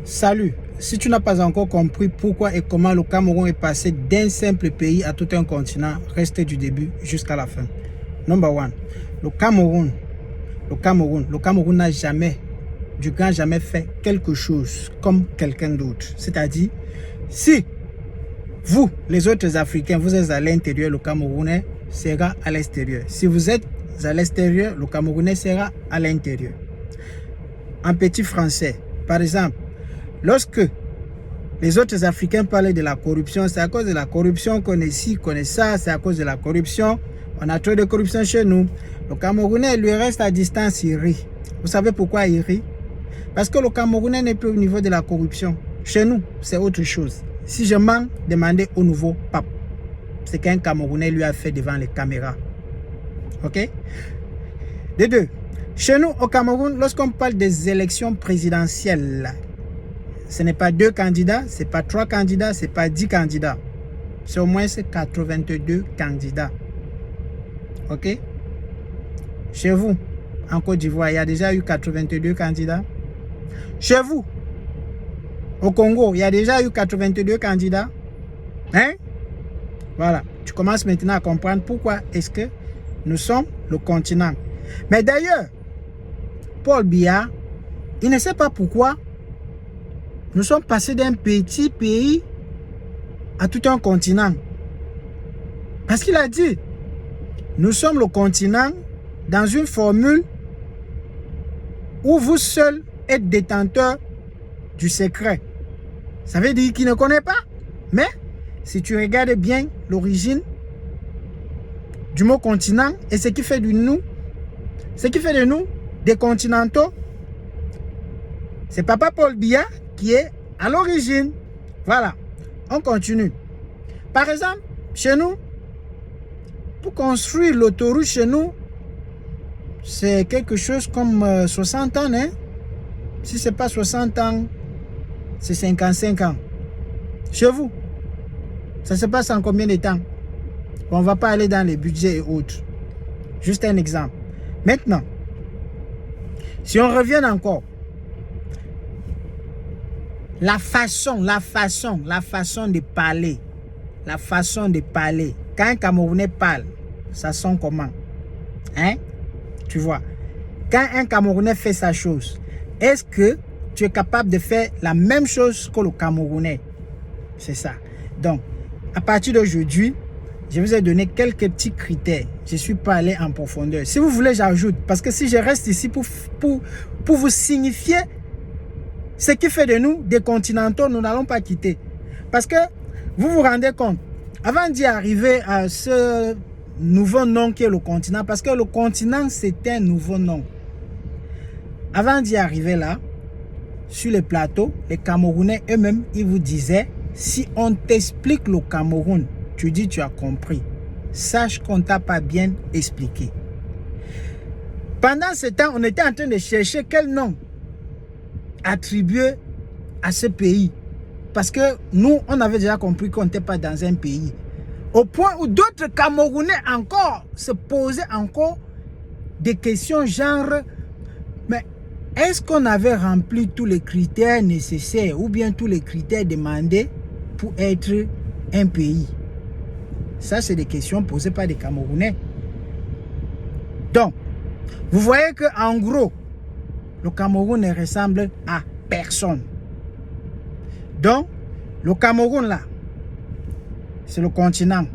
Salut, si tu n'as pas encore compris pourquoi et comment le Cameroun est passé d'un simple pays à tout un continent, reste du début jusqu'à la fin. Number one, le Cameroun n'a jamais, du grand jamais fait quelque chose comme quelqu'un d'autre. C'est-à-dire, si vous, les autres Africains, vous êtes à l'intérieur, le Camerounais sera à l'extérieur. Si vous êtes à l'extérieur, le Camerounais sera à l'intérieur. En petit français, par exemple, lorsque les autres Africains parlent de la corruption, c'est à cause de la corruption qu'on est ci, qu'on est ça, c'est à cause de la corruption. On a trop de corruption chez nous. Le Camerounais, lui, reste à distance, il rit. Vous savez pourquoi il rit? Parce que le Camerounais n'est plus au niveau de la corruption. Chez nous, c'est autre chose. Si je mens, demandez au nouveau pape. C'est qu'un Camerounais lui a fait devant les caméras. Ok? De deux, chez nous, au Cameroun, lorsqu'on parle des élections présidentielles, ce n'est pas 2 candidats, ce n'est pas 3 candidats, ce n'est pas 10 candidats. C'est au moins 82 candidats. Ok? Chez vous, en Côte d'Ivoire, il y a déjà eu 82 candidats. Chez vous, au Congo, il y a déjà eu 82 candidats. Hein? Voilà. Tu commences maintenant à comprendre pourquoi est-ce que nous sommes le continent. Mais d'ailleurs, Paul Biya, il ne sait pas pourquoi nous sommes passés d'un petit pays à tout un continent. Parce qu'il a dit, nous sommes le continent dans une formule où vous seul êtes détenteur du secret. Ça veut dire qu'il ne connaît pas. Mais si tu regardes bien l'origine du mot continent et ce qui fait de nous des continentaux, c'est Papa Paul Biya qui est à l'origine. Voilà, on continue. Par exemple, chez nous, pour construire l'autoroute chez nous, c'est quelque chose comme 60 ans. Hein? Si ce n'est pas 60 ans, c'est 55 ans. Chez vous, ça se passe en combien de temps? On ne va pas aller dans les budgets et autres. Juste un exemple. Maintenant, si on revient encore, la façon de parler. La façon de parler. Quand un Camerounais parle, ça sent comment? Hein? Tu vois. Quand un Camerounais fait sa chose, est-ce que tu es capable de faire la même chose que le Camerounais? C'est ça. Donc, à partir d'aujourd'hui, je vous ai donné quelques petits critères. Je ne suis pas allé en profondeur. Si vous voulez, j'ajoute. Parce que si je reste ici pour vous signifier ce qui fait de nous des continentaux, nous n'allons pas quitter. Parce que vous vous rendez compte, avant d'y arriver à ce nouveau nom qui est le continent, parce que le continent, c'est un nouveau nom. Avant d'y arriver là, sur les plateaux, les Camerounais eux-mêmes, ils vous disaient, si on t'explique le Cameroun, tu dis tu as compris. Sache qu'on ne t'a pas bien expliqué. Pendant ce temps, on était en train de chercher quel nom attribué à ce pays. Parce que nous, on avait déjà compris qu'on n'était pas dans un pays. Au point où d'autres Camerounais encore se posaient encore des questions genre, mais est-ce qu'on avait rempli tous les critères nécessaires ou bien tous les critères demandés pour être un pays? Ça, c'est des questions posées par des Camerounais. Donc, vous voyez qu'en gros, le Cameroun ne ressemble à personne. Donc, le Cameroun là, c'est le continent.